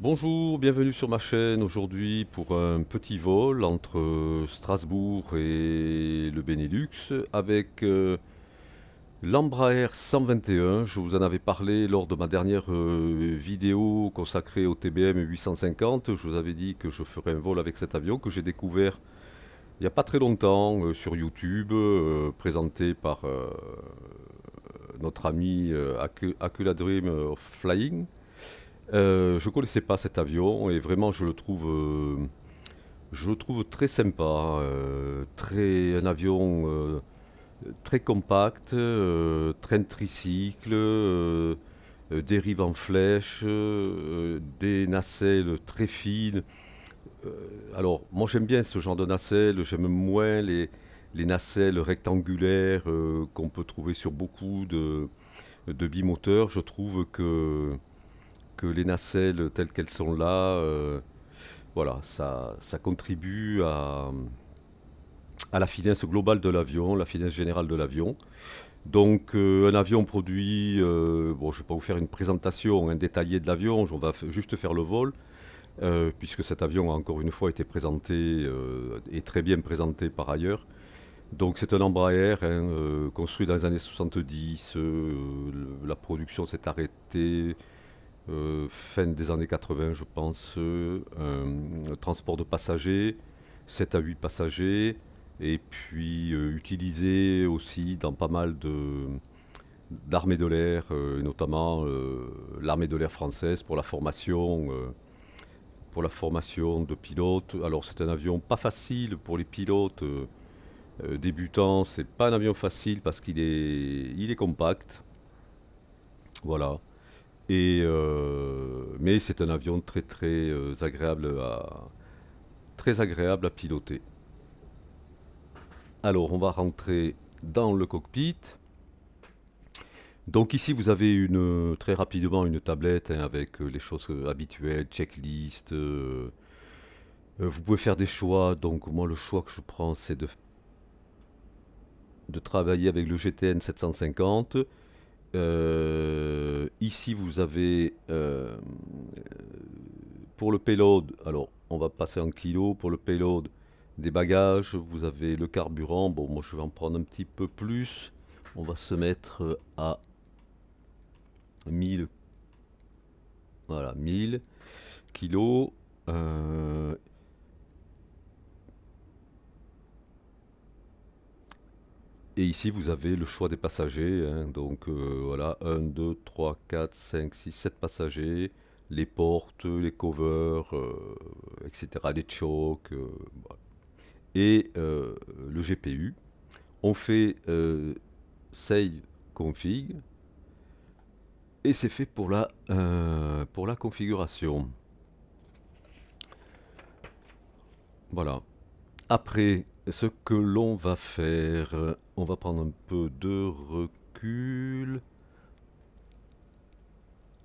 Bonjour, bienvenue sur ma chaîne aujourd'hui pour un petit vol entre Strasbourg et le Benelux avec l'Embraer 121. Je vous en avais parlé lors de ma dernière vidéo consacrée au TBM 850. Je vous avais dit que je ferais un vol avec cet avion que j'ai découvert il n'y a pas très longtemps sur YouTube, présenté par notre ami Acula Dream of Flying. Je connaissais pas cet avion et vraiment je le trouve très sympa, un avion très compact, train tricycle, dérive en flèche, des nacelles très fines. Alors moi j'aime bien ce genre de nacelles, j'aime moins les nacelles rectangulaires qu'on peut trouver sur beaucoup de bimoteurs. Je trouve que les nacelles telles qu'elles sont là, voilà, ça contribue à la finesse globale de l'avion, la finesse générale de l'avion. Donc un avion produit, bon je ne vais pas vous faire une présentation détaillée de l'avion, on va juste faire le vol, puisque cet avion a encore une fois été présenté et très bien présenté par ailleurs. Donc c'est un Embraer construit dans les années 70, la production s'est arrêtée fin des années 80, je pense, transport de passagers, 7 à 8 passagers, et puis utilisé aussi dans pas mal d'armées de l'air, notamment l'armée de l'air française pour la formation de pilotes. Alors c'est un avion pas facile pour les pilotes débutants, c'est pas un avion facile parce il est compact, voilà. Mais c'est un avion très agréable à piloter. Alors, on va rentrer dans le cockpit. Donc ici, vous avez très rapidement une tablette avec les choses habituelles, checklist. Vous pouvez faire des choix. Donc moi, le choix que je prends, c'est de travailler avec le GTN 750. Ici, vous avez pour le payload, alors on va passer en kilos. Pour le payload des bagages, vous avez le carburant. Bon, moi je vais en prendre un petit peu plus. On va se mettre à 1000, voilà, 1000 kilos. Euh, et ici, vous avez le choix des passagers, hein. Donc voilà, un 2 3 4 5 6 7 passagers. Les portes, les covers, etc. Les chocks. Voilà. Et le GPU. On fait save config et c'est fait pour la configuration. Voilà. Après, ce que l'on va faire, on va prendre un peu de recul.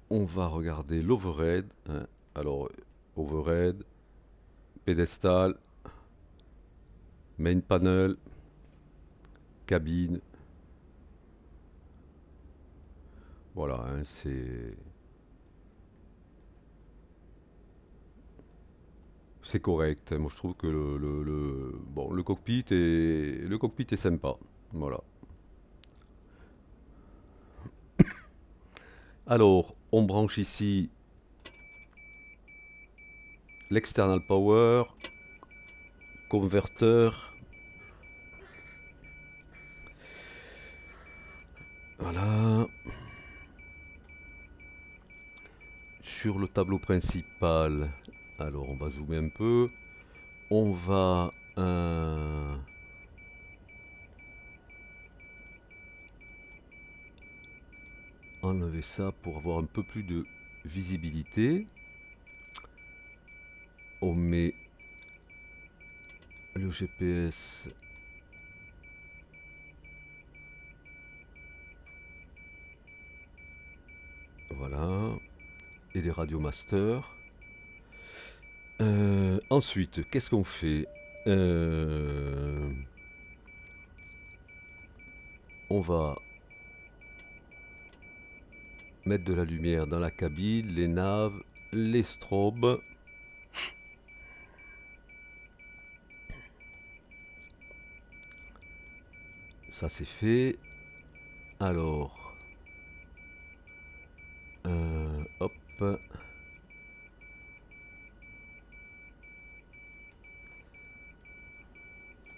On va regarder l'overhead, hein. Alors, overhead, pédestal, main panel, cabine. Voilà, hein, c'est correct, hein. Moi, je trouve que bon, le cockpit est sympa. Voilà. Alors, on branche ici l'external power, converteur. Voilà. Sur le tableau principal, alors on va zoomer un peu. On va enlever ça pour avoir un peu plus de visibilité. On met le GPS. Voilà. Et les radiomasters. Ensuite, qu'est-ce qu'on fait? On va mettre de la lumière dans la cabine, les naves les strobes. Ça c'est fait. Alors, hop.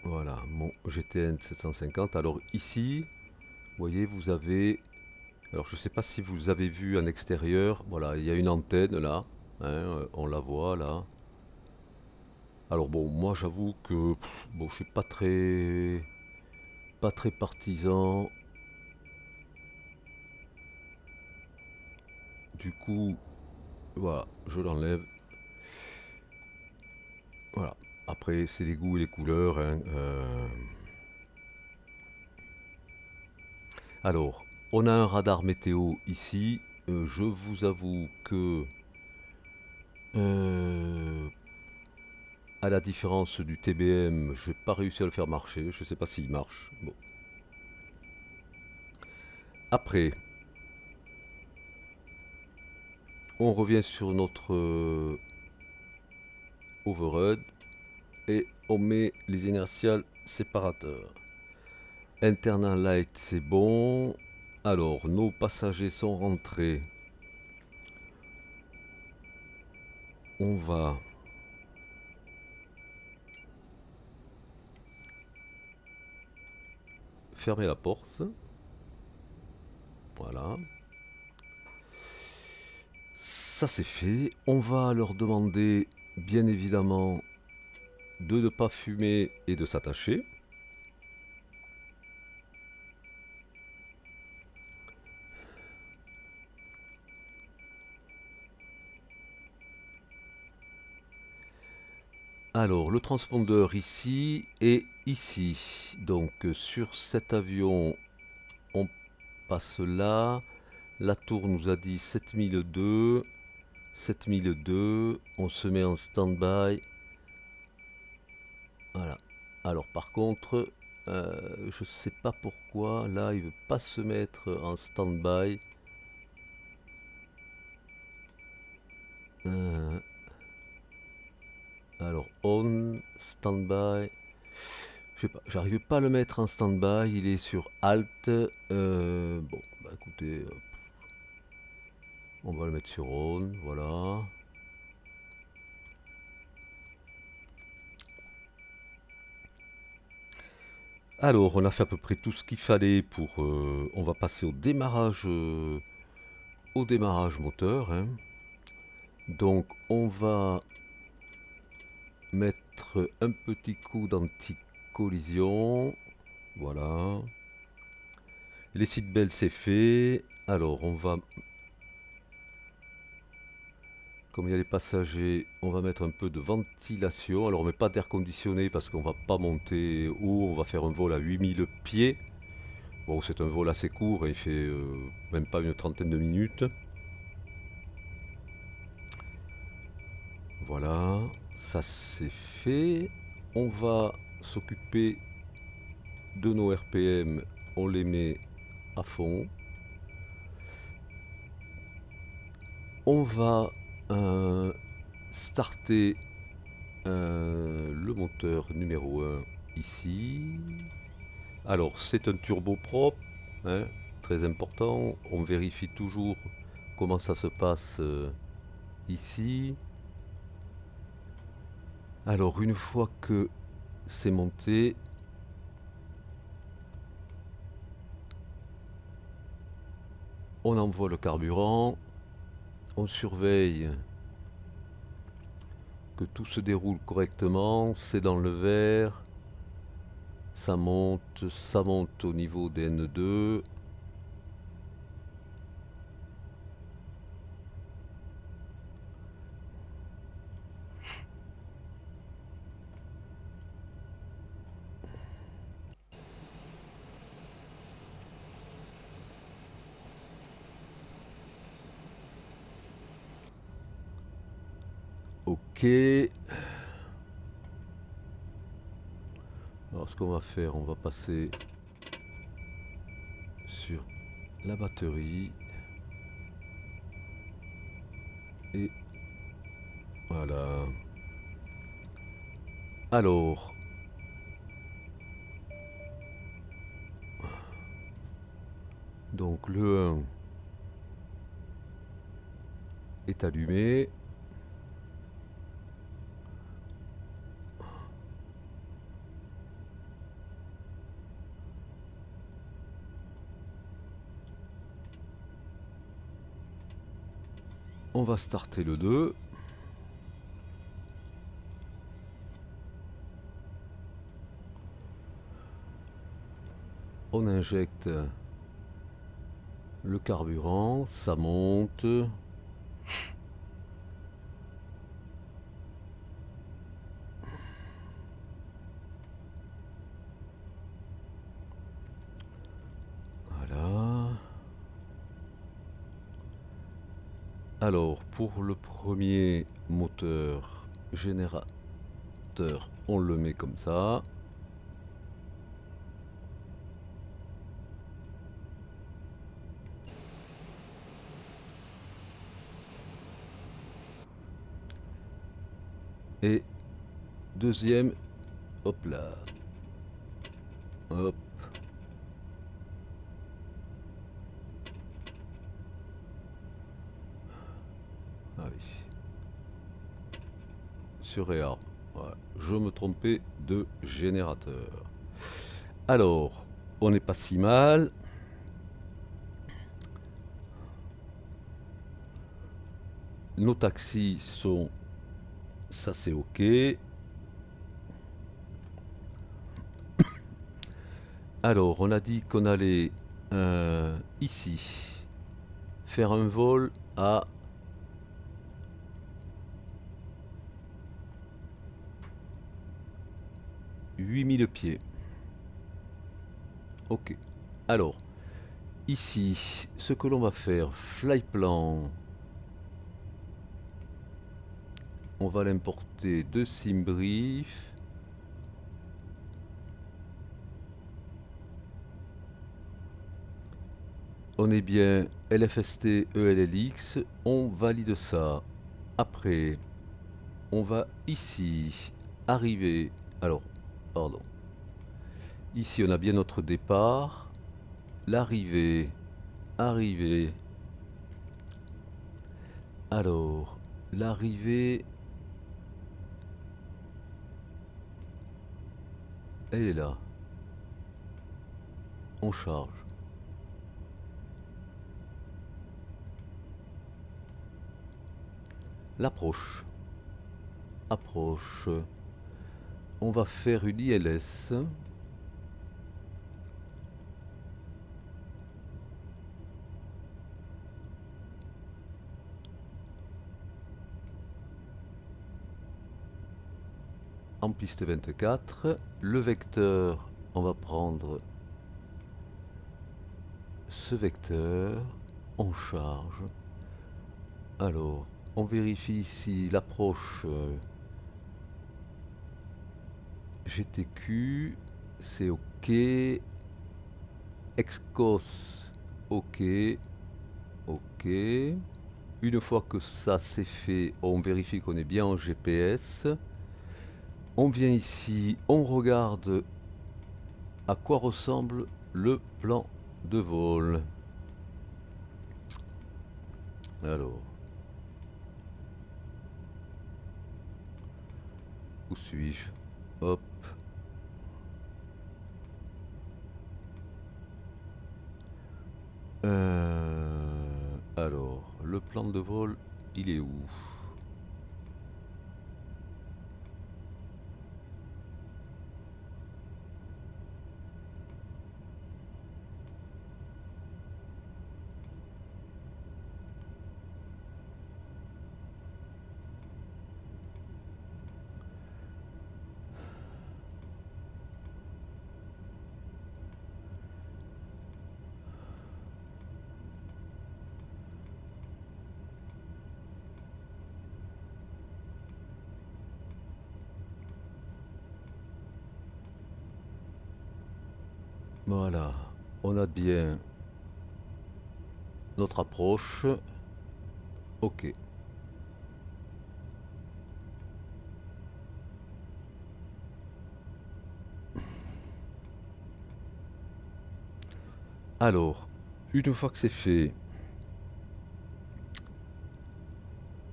Voilà, mon GTN 750. Alors ici, vous voyez, vous avez... Alors je ne sais pas si vous avez vu en extérieur. Voilà, il y a une antenne là. Hein, on la voit là. Alors bon, moi j'avoue que bon, je suis pas très partisan. Du coup, voilà, je l'enlève. Voilà. Après, c'est les goûts et les couleurs. Hein, Alors, on a un radar météo ici. Je vous avoue que, euh, à la différence du TBM, je n'ai pas réussi à le faire marcher. Je ne sais pas s'il marche. Bon. Après, on revient sur notre overhead et on met les inertiales séparateurs. Internal light, c'est bon. Alors, nos passagers sont rentrés. On va fermer la porte. Voilà. Ça c'est fait. On va leur demander, bien évidemment, de ne pas fumer et de s'attacher. Alors, le transpondeur ici et ici. Donc, sur cet avion, on passe là. La tour nous a dit 7002. 7002. On se met en stand-by. Voilà. Alors, par contre, je sais pas pourquoi. Là, il veut pas se mettre en stand-by. Alors, on, stand-by. Je sais pas, j'arrive pas à le mettre en stand-by. Il est sur Alt. Bon, bah écoutez, on va le mettre sur On. Voilà. Alors, on a fait à peu près tout ce qu'il fallait pour. On va passer au démarrage moteur. Hein. Donc, on va mettre un petit coup d'anti-collision. Voilà. Les seatbelts, c'est fait. Alors, on va, comme il y a les passagers, on va mettre un peu de ventilation. Alors, on met pas d'air conditionné parce qu'on va pas monter haut. On va faire un vol à 8000 pieds. Bon, c'est un vol assez court. Il fait même pas une trentaine de minutes. Voilà, ça c'est fait. On va s'occuper de nos RPM. On les met à fond. On va starter le moteur numéro 1 ici. Alors c'est un turbo propre, hein, très important. On vérifie toujours comment ça se passe ici. Alors une fois que c'est monté, on envoie le carburant. On surveille que tout se déroule correctement. C'est dans le vert. Ça monte au niveau des N2. Ok. Alors ce qu'on va faire, on va passer sur la batterie et Voilà. Alors, donc le 1 est allumé. On va starter le 2. On injecte le carburant, ça monte. Voilà. Alors, pour le premier moteur générateur, on le met comme ça. Et deuxième, hop là. Hop. Ah oui. Sur EA. Voilà. Je me trompais de générateur. Alors, on n'est pas si mal. Nos taxis sont... Ça c'est ok. Alors, on a dit qu'on allait ici faire un vol à 8000 pieds. Ok. Alors, ici, ce que l'on va faire, flyplan, on va l'importer de SimBrief. On est bien LFST ELLX, on valide ça. Après, on va ici arriver. Alors, pardon. Ici, on a bien notre départ. L'arrivée. Arrivée. Alors, l'arrivée. Elle est là. On charge. L'approche. Approche. On va faire une ILS. En piste 24. Le vecteur, on va prendre ce vecteur. On charge. Alors, on vérifie ici l'approche GTQ. C'est OK. Excos, OK. OK. Une fois que ça c'est fait, on vérifie qu'on est bien en GPS. On vient ici, on regarde à quoi ressemble le plan de vol. Alors, où suis-je? Hop. Alors, le plan de vol, il est où? Voilà, on a bien notre approche. Ok. Alors, une fois que c'est fait,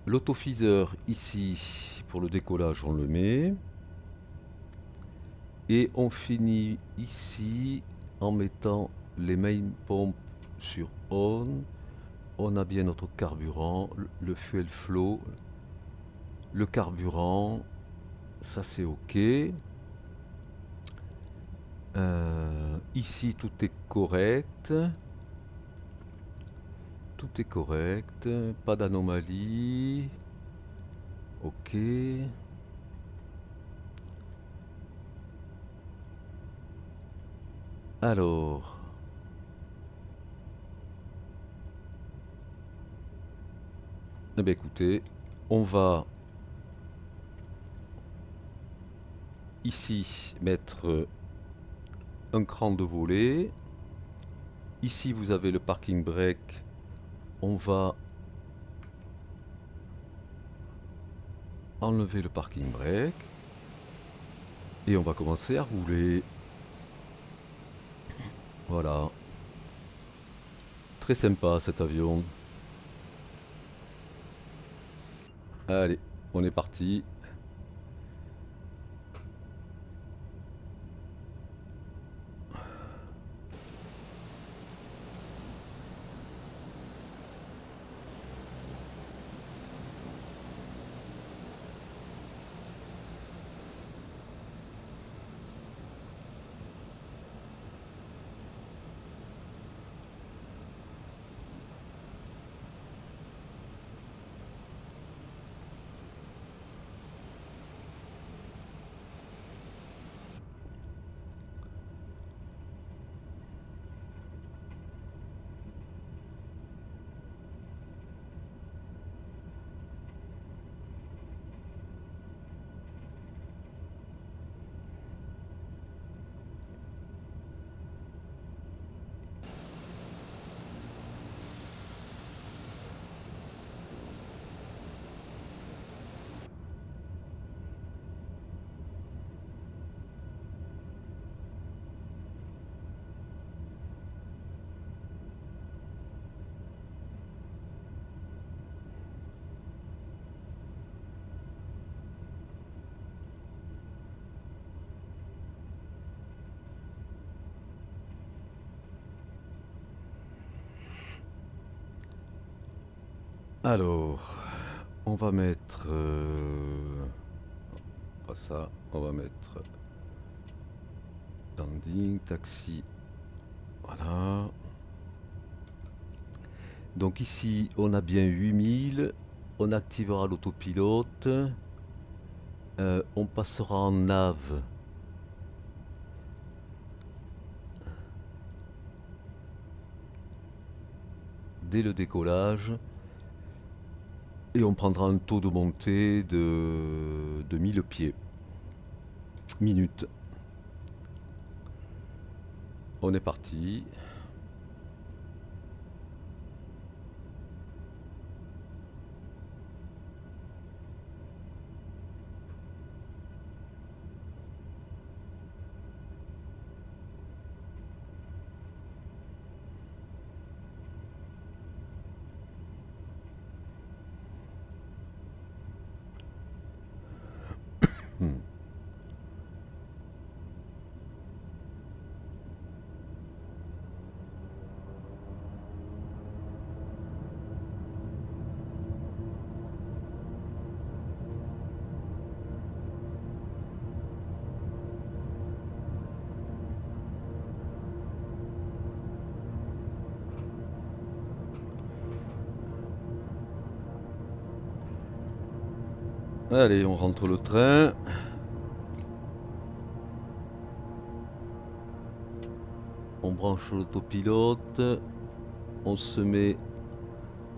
l'autofiseur ici, pour le décollage, on le met. Et on finit ici en mettant les main pompes sur on. On a bien notre carburant, le fuel flow, le carburant, ça c'est ok. Ici tout est correct. Tout est correct, pas d'anomalie. Ok. Alors. Eh bien écoutez, on va ici mettre un cran de volet. Ici vous avez le parking brake. On va enlever le parking brake. Et on va commencer à rouler. Voilà. Très sympa cet avion. Allez, on est parti. Alors, on va mettre... pas ça, on va mettre... Landing, taxi. Voilà. Donc ici, on a bien 8000. On activera l'autopilote. On passera en nav. Dès le décollage. Et on prendra un taux de montée de 1000 pieds. Minutes. On est parti. Hmm. Allez, on rentre le train. On branche l'autopilote. On se met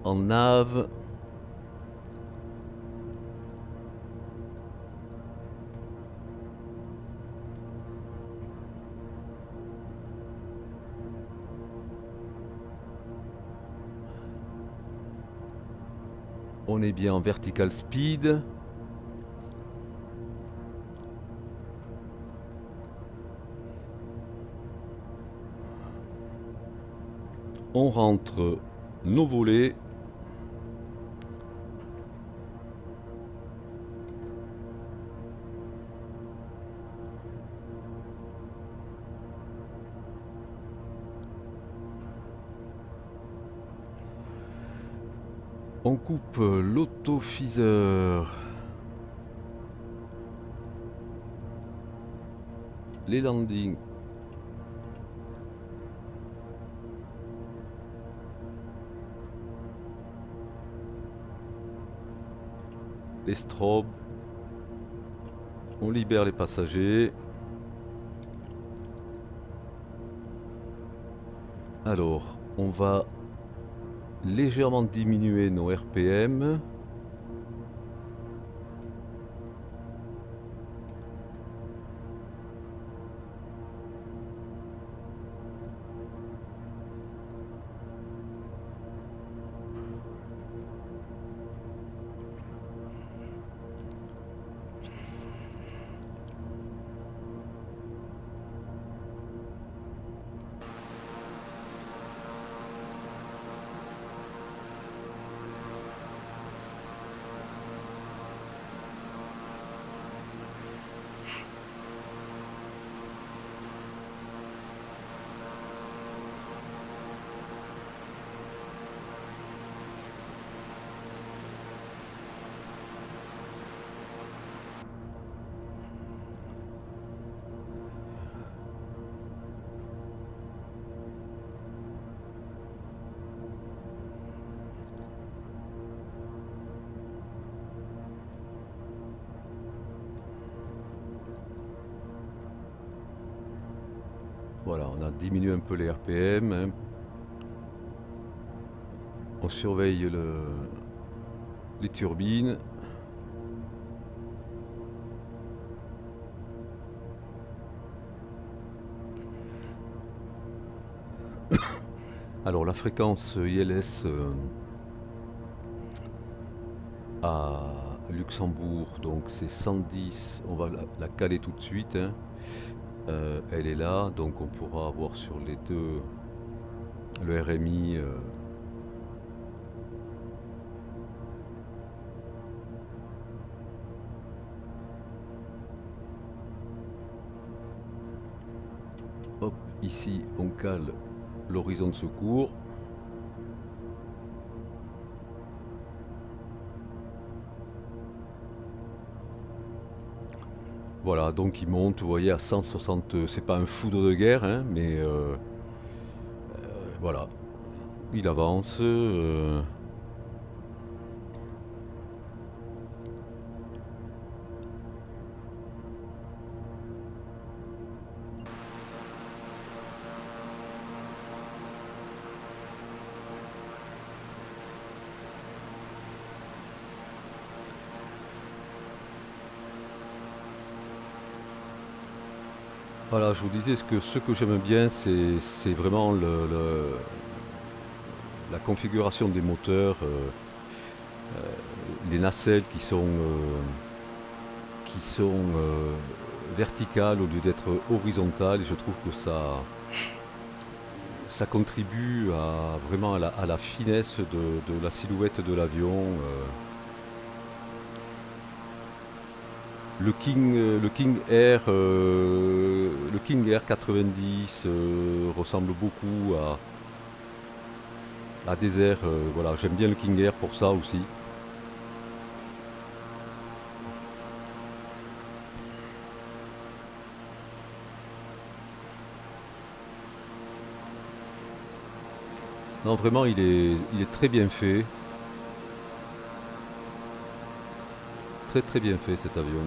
en nav. On est bien en vertical speed. On rentre nos volets. On coupe l'autofiseur. Les landings. Les strobes. On libère les passagers. Alors, on va légèrement diminuer nos RPM. Voilà, on a diminué un peu les RPM. Hein. On surveille les turbines. Alors la fréquence ILS à Luxembourg, donc c'est 110, on va la caler tout de suite. Hein. Elle est là, donc on pourra avoir sur les deux le RMI. Hop, ici on cale l'horizon de secours. Voilà, donc il monte, vous voyez, à 160, c'est pas un foudre de guerre, hein, mais voilà, il avance. Voilà, je vous disais, ce que j'aime bien, c'est vraiment la configuration des moteurs, les nacelles qui sont verticales au lieu d'être horizontales. Et je trouve que ça contribue vraiment à la finesse de la silhouette de l'avion. Le King Air 90 ressemble beaucoup à des airs. Voilà, j'aime bien le King Air pour ça aussi. Non, vraiment, il est très bien fait. Très très bien fait cet avion.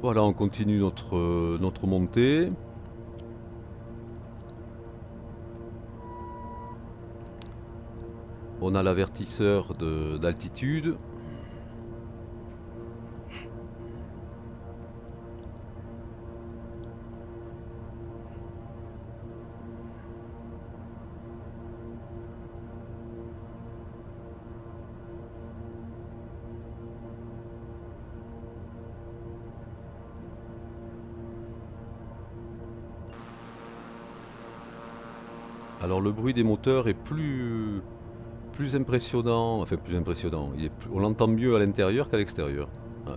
Voilà, on continue notre montée. On a l'avertisseur d'altitude. Alors le bruit des moteurs est plus impressionnant, enfin plus impressionnant. On l'entend mieux à l'intérieur qu'à l'extérieur. Ouais.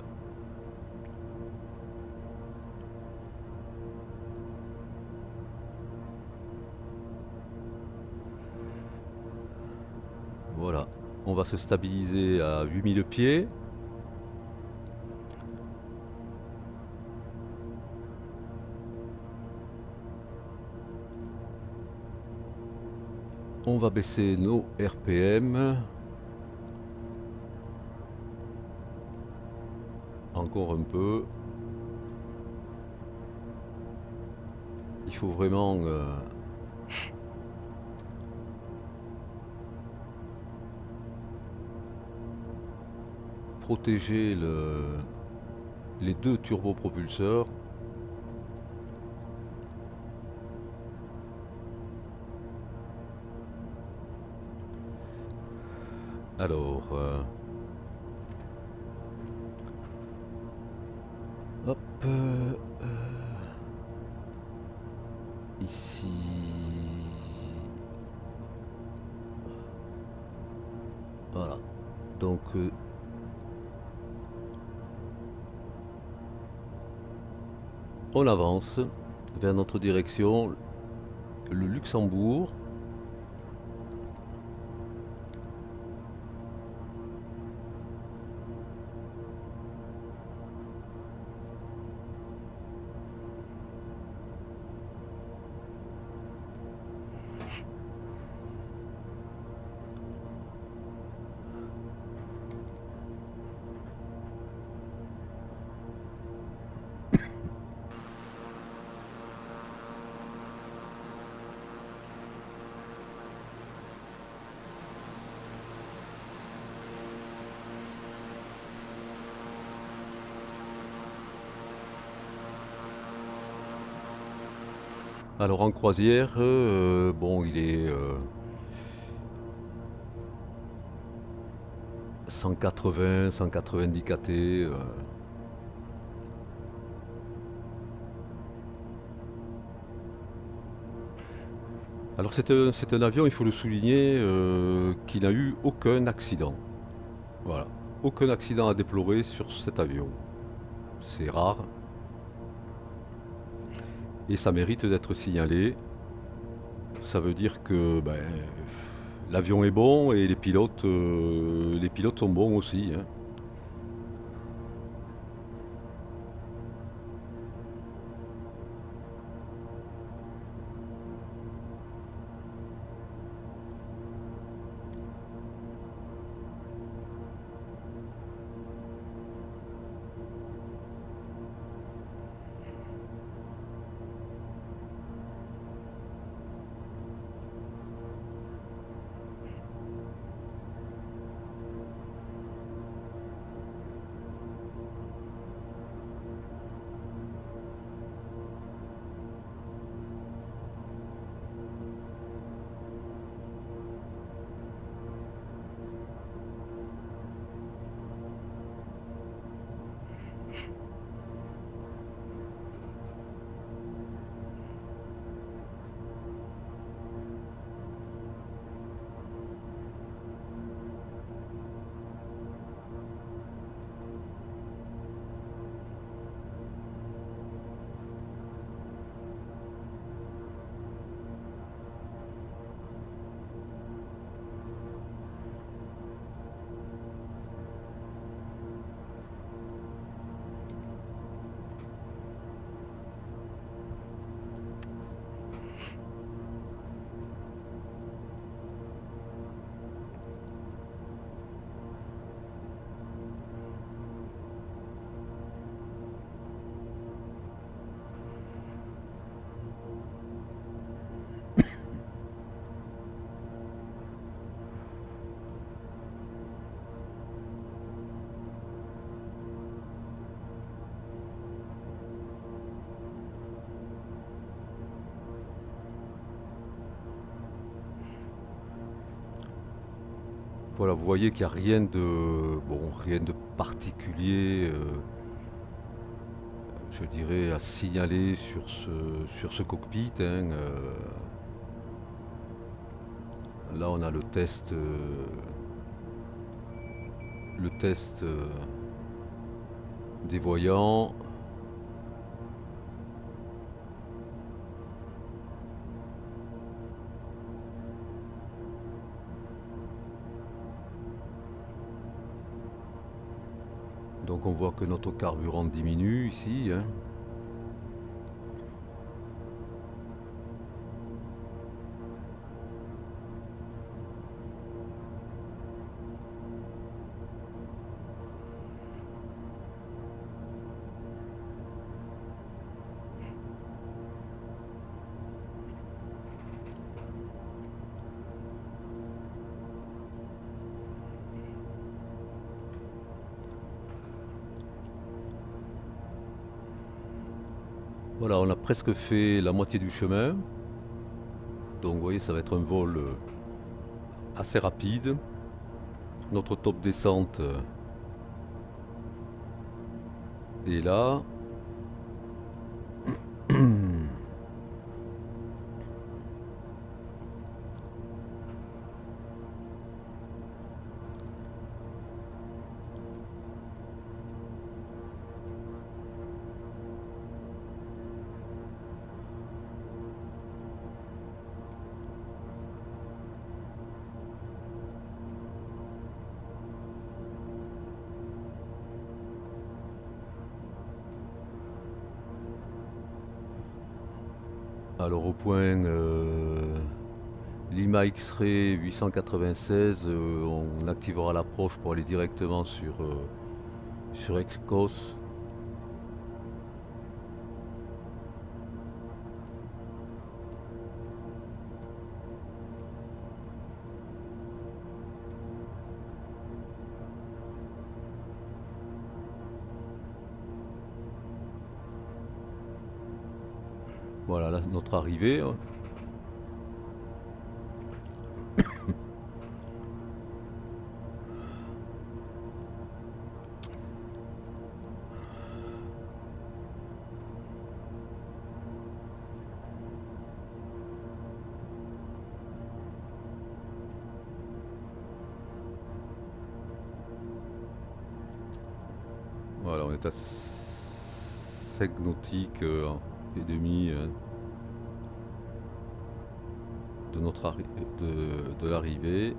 Voilà. On va se stabiliser à 8000 pieds. On va baisser nos RPM. Encore un peu. Il faut vraiment protéger les deux turbopropulseurs. Alors, hop, ici. Voilà. Donc, on avance vers notre direction, le Luxembourg. Alors en croisière, bon, il est 180, 190 kT. Alors c'est un avion, il faut le souligner, qui n'a eu aucun accident. Voilà, aucun accident à déplorer sur cet avion. C'est rare et ça mérite d'être signalé. Ça veut dire que ben, l'avion est bon et les pilotes sont bons aussi, hein. Voilà, vous voyez qu'il n'y a rien de particulier, je dirais, à signaler sur ce cockpit, hein. Là on a le test des voyants. Donc on voit que notre carburant diminue ici, hein. Voilà, on a presque fait la moitié du chemin. Donc vous voyez, ça va être un vol assez rapide. Notre top descente est là. Alors au point Lima X-Ray 896, on activera l'approche pour aller directement sur Excos. Voilà là, notre arrivée. Voilà, on est à 5 nautiques et demi de de l'arrivée.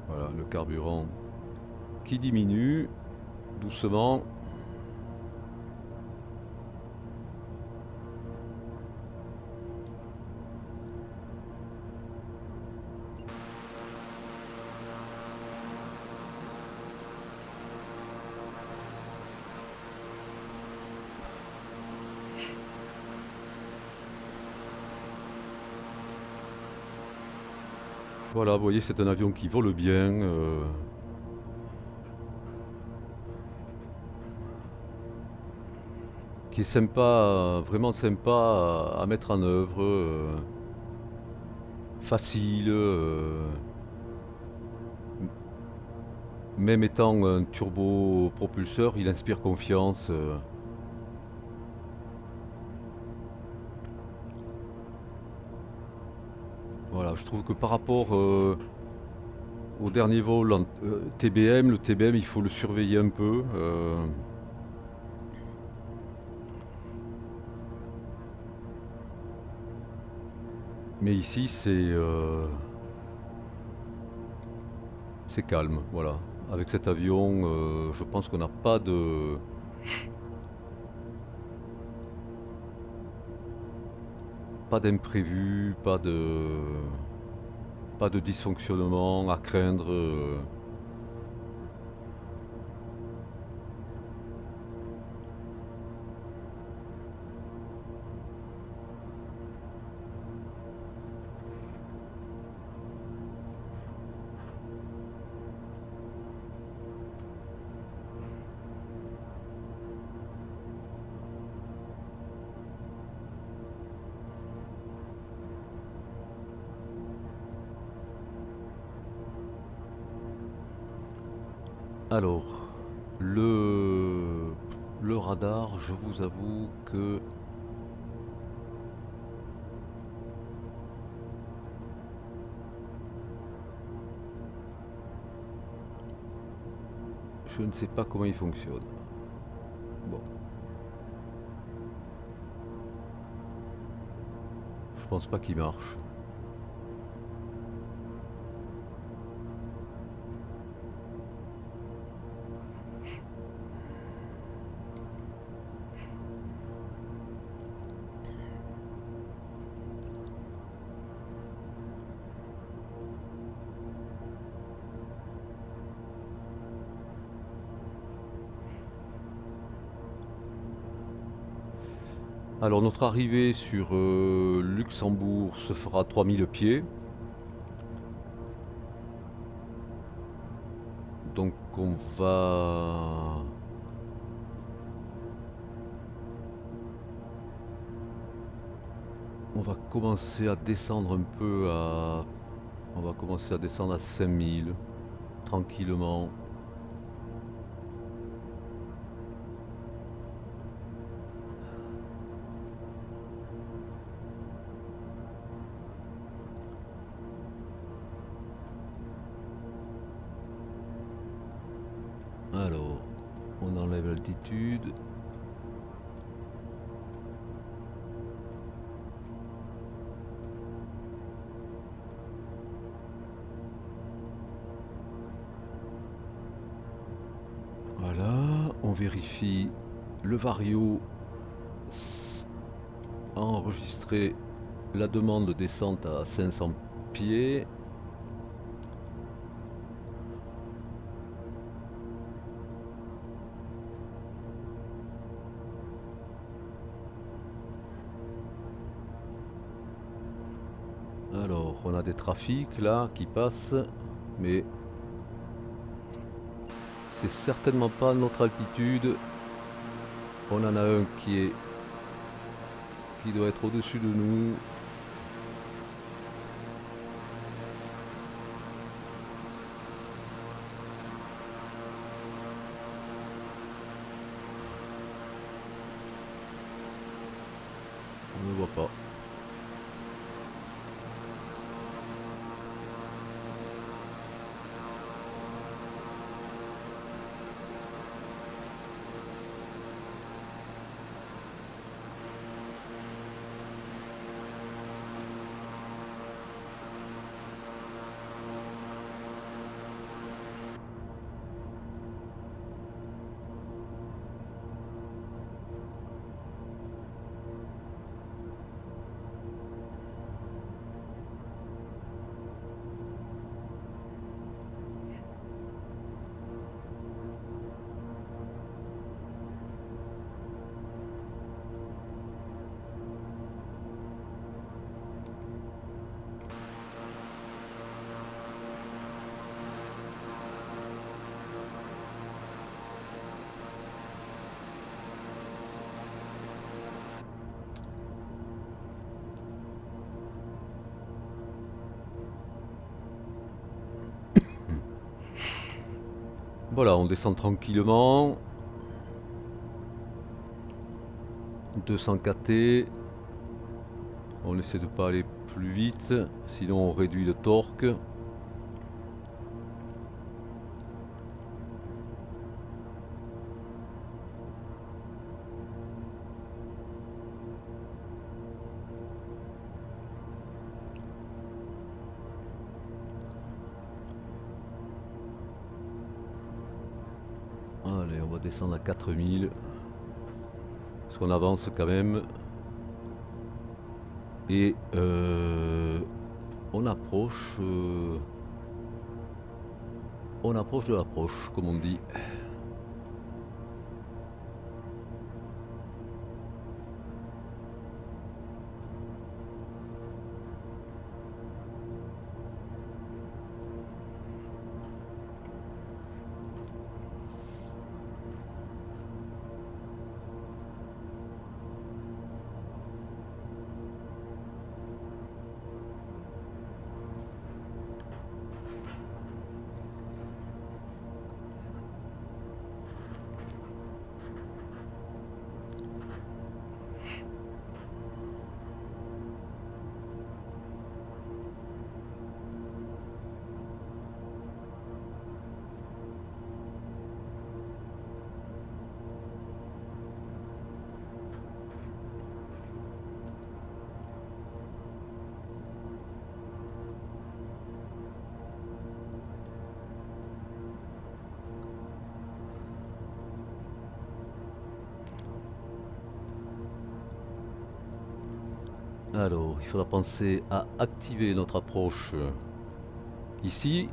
Voilà, le carburant qui diminue doucement. Voilà, vous voyez, c'est un avion qui vole bien. Qui est sympa, vraiment sympa à mettre en œuvre. Facile. Même étant un turbopropulseur, il inspire confiance. Voilà, je trouve que par rapport au dernier vol en TBM, le TBM il faut le surveiller un peu. Mais ici c'est calme, voilà. Avec cet avion, je pense qu'on n'a pas d'imprévu, pas de dysfonctionnement à craindre. Alors, le, le radar, je vous avoue que je ne sais pas comment il fonctionne. Bon, je pense pas qu'il marche. Alors notre arrivée sur Luxembourg se fera 3000 pieds. Donc on va commencer à descendre un peu à... On va commencer à descendre à 5000 tranquillement. Alors, on enlève l'altitude. Voilà, on vérifie le Vario a enregistré la demande de descente à 500 pieds. Alors, on a des trafics là qui passent, mais c'est certainement pas notre altitude. On en a un qui doit être au-dessus de nous. On ne voit pas. Voilà, on descend tranquillement. 200 kT. On essaie de pas aller plus vite, sinon on réduit le torque. Allez, on va descendre à 4000. Parce qu'on avance quand même. Et on approche. On approche de l'approche, comme on dit. Alors, il faudra penser à activer notre approche ici.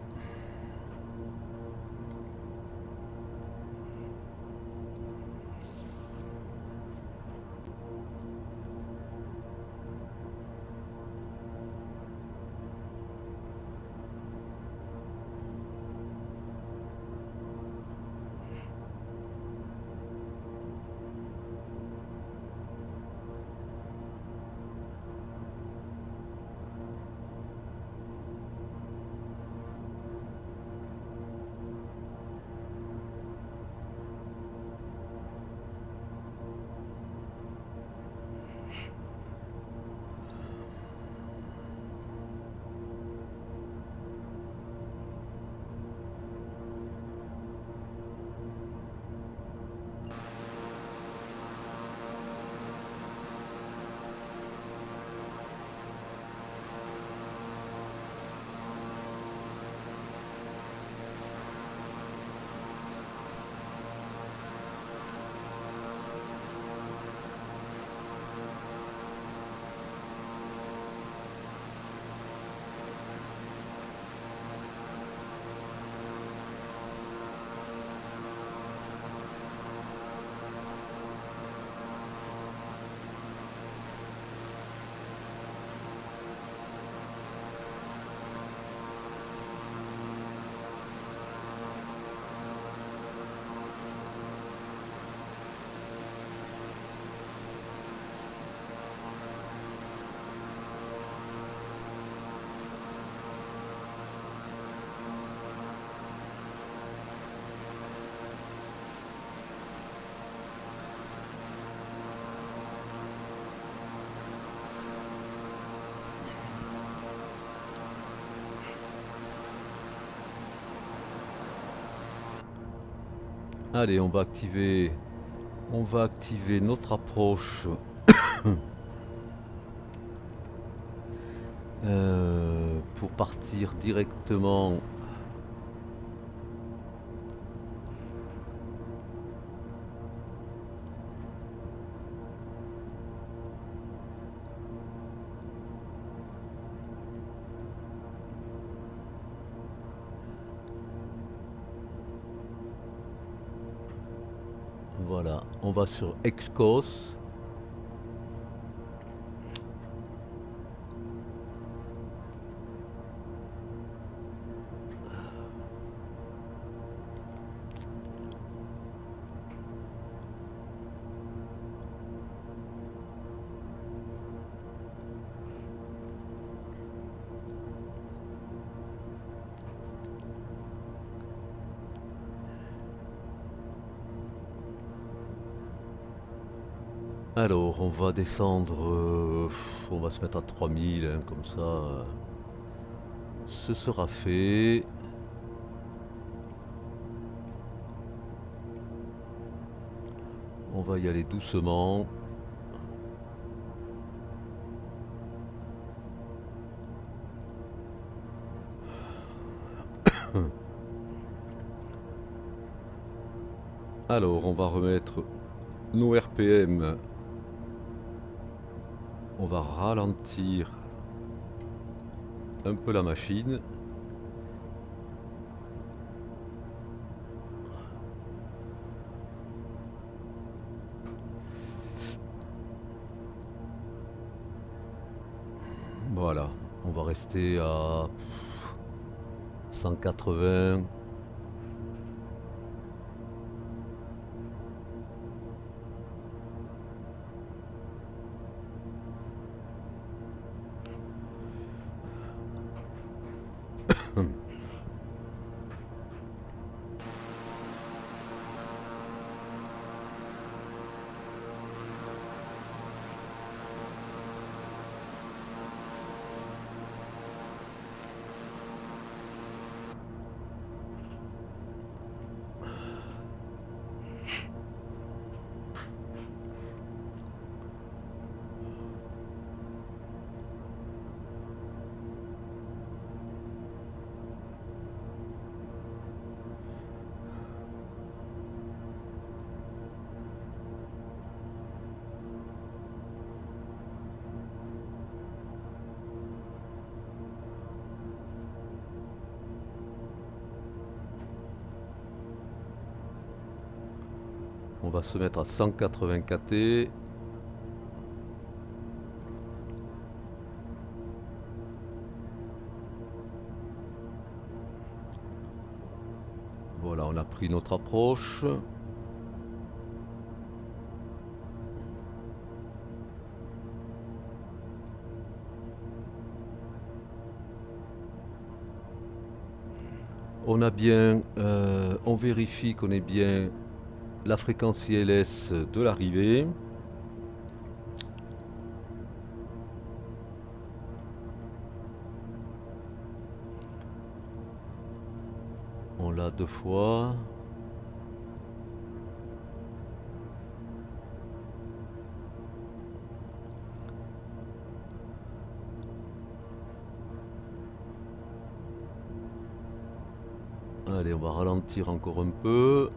Allez, on va activer notre approche pour partir directement. Voilà, on va sur Excos. Alors, on va descendre, on va se mettre à 3000, hein, comme ça, ce sera fait. On va y aller doucement. Alors, on va remettre nos RPM. On va ralentir un peu la machine. Voilà, on va rester à 180. On va se mettre à 180 kT. Voilà, on a pris notre approche. On a bien, on vérifie qu'on ait bien la fréquence ILS de l'arrivée. On l'a 2 fois. Allez, on va ralentir encore un peu.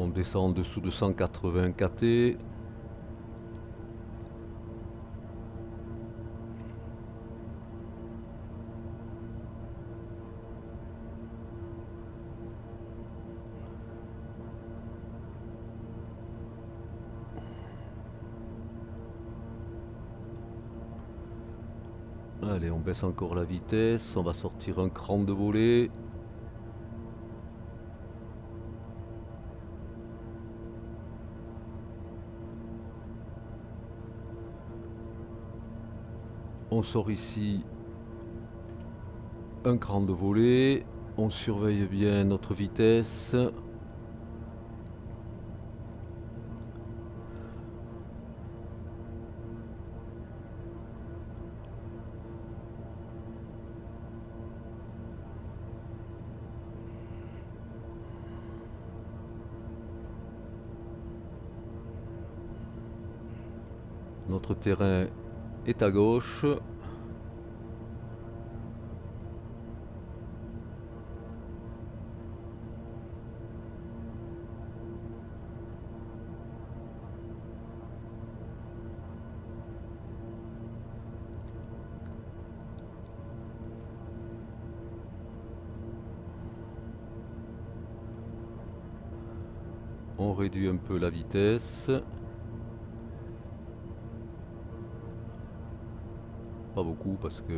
On descend en dessous de 180 kT. Allez, on baisse encore la vitesse, on va sortir un cran de volée. On sort ici un cran de volée, on surveille bien notre vitesse. Notre terrain est à gauche. On réduit un peu la vitesse. Pas beaucoup parce que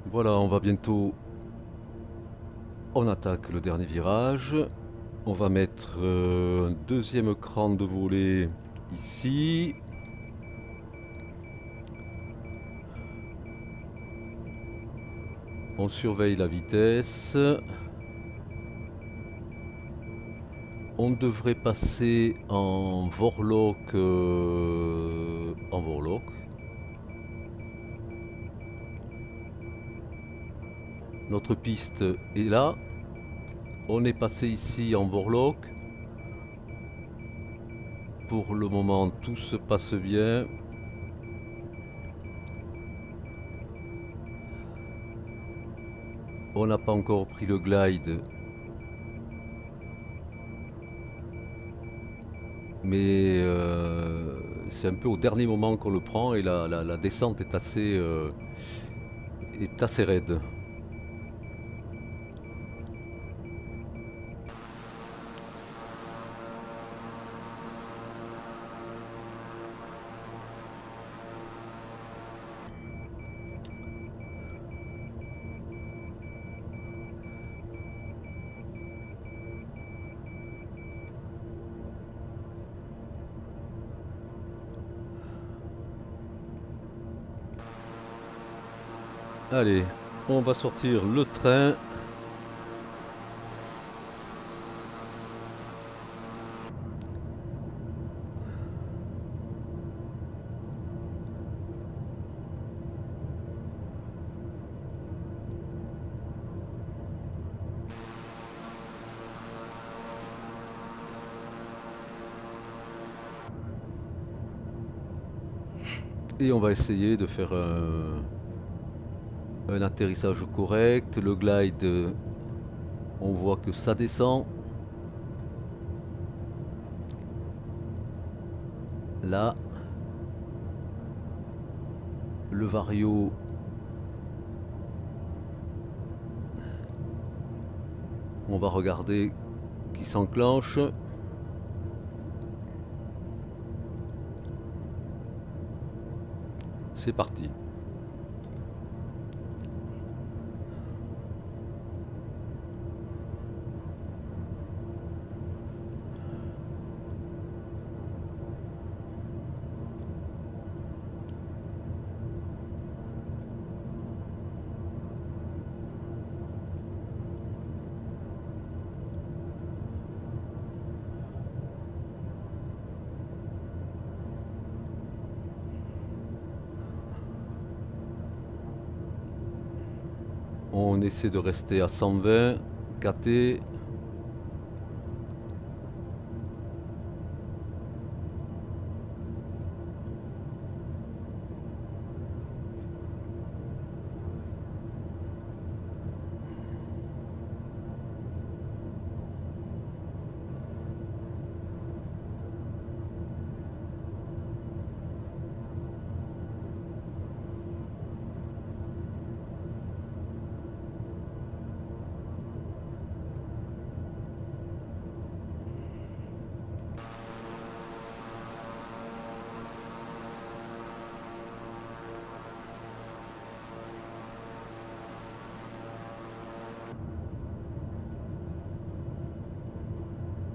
voilà, on va bientôt. On attaque le dernier virage. On va mettre un deuxième cran de volée ici. On surveille la vitesse. On devrait passer en Vorlok. En Vorlok. Notre piste est là. On est passé ici en Vorlok. Pour le moment, tout se passe bien. On n'a pas encore pris le glide. Mais c'est un peu au dernier moment qu'on le prend et la descente est assez raide. Allez, on va sortir le train. Et on va essayer de faire un atterrissage correct. Le glide, on voit que ça descend. Là, le vario, on va regarder qui s'enclenche. C'est parti. On essaie de rester à 120 KT.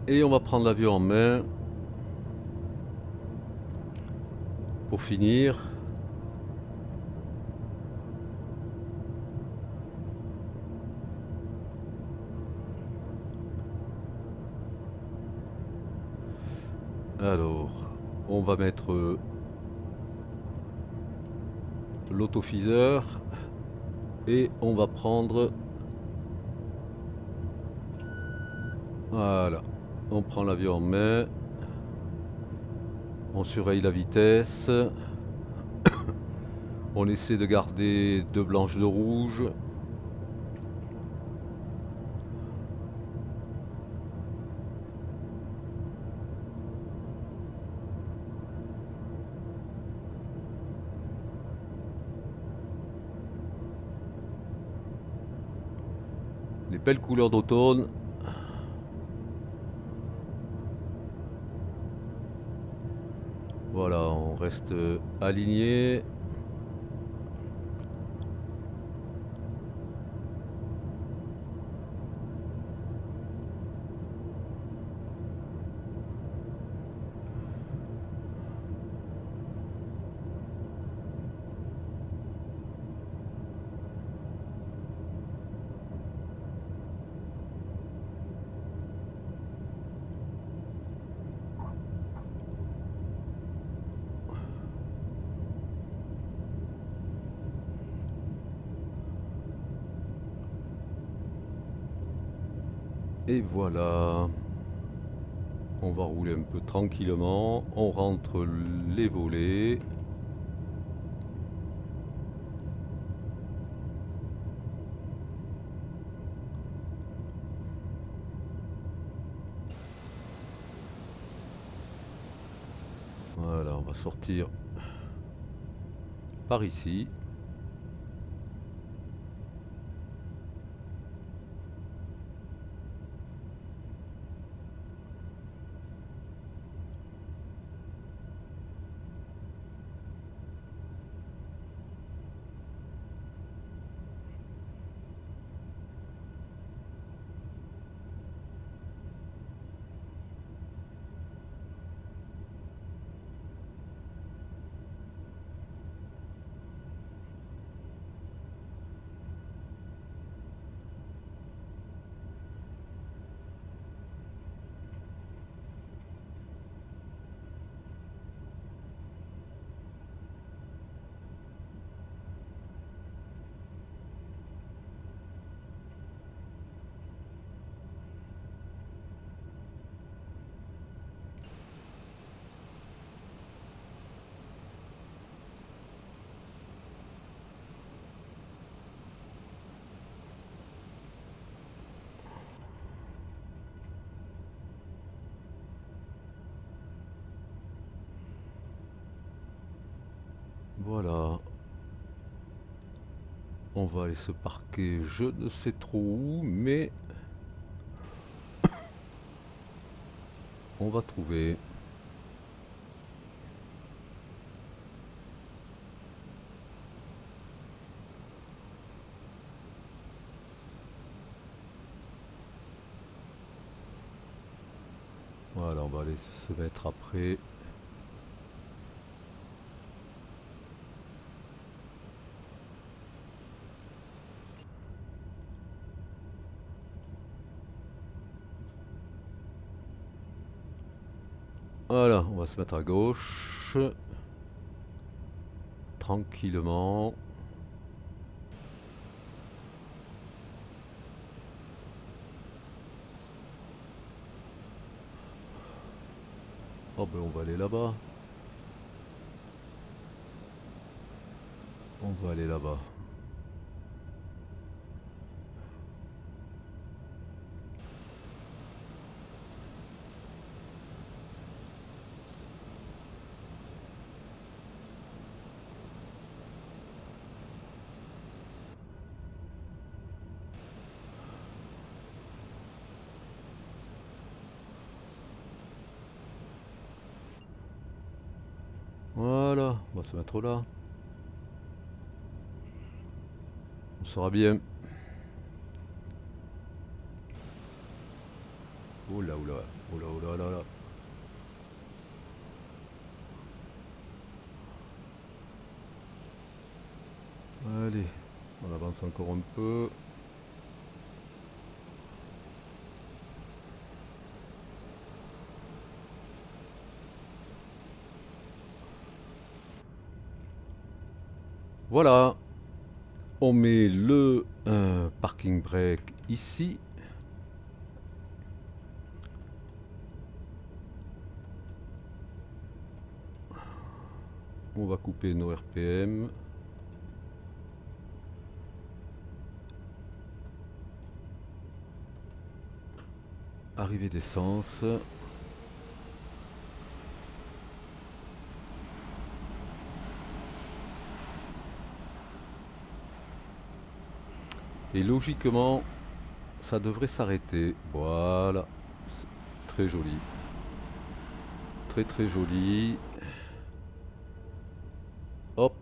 Et on va prendre l'avion en main pour finir. Alors, on va mettre l'autofiseur et on va prendre, voilà, on prend l'avion en main, on surveille la vitesse, on essaie de garder 2 blanches de rouge. Les belles couleurs d'automne. Voilà, on reste aligné. Et voilà, on va rouler un peu tranquillement, on rentre les volets. Voilà, on va sortir par ici. On va aller se parquer je ne sais trop où, mais on va trouver. Voilà, on va aller se mettre après. Voilà, on va se mettre à gauche. Tranquillement. Oh ben on va aller là-bas. On va aller là-bas. Voilà, on va se mettre là. On sera bien. Oula, oula, oula, oula, oula, oula. Allez, on avance encore un peu. Voilà, on met le parking brake ici. On va couper nos RPM. Arrivée d'essence. Et logiquement, ça devrait s'arrêter. Voilà. C'est très joli. Très très joli. Hop.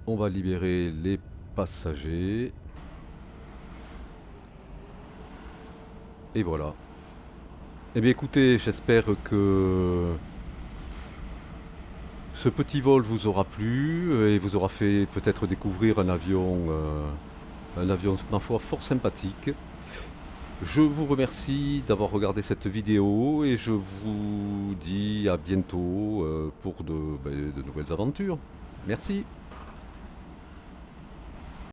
On va libérer les passagers. Et voilà. Eh bien écoutez, j'espère que ce petit vol vous aura plu et vous aura fait peut-être découvrir un avion, ma foi, fort sympathique. Je vous remercie d'avoir regardé cette vidéo et je vous dis à bientôt pour de nouvelles aventures. Merci.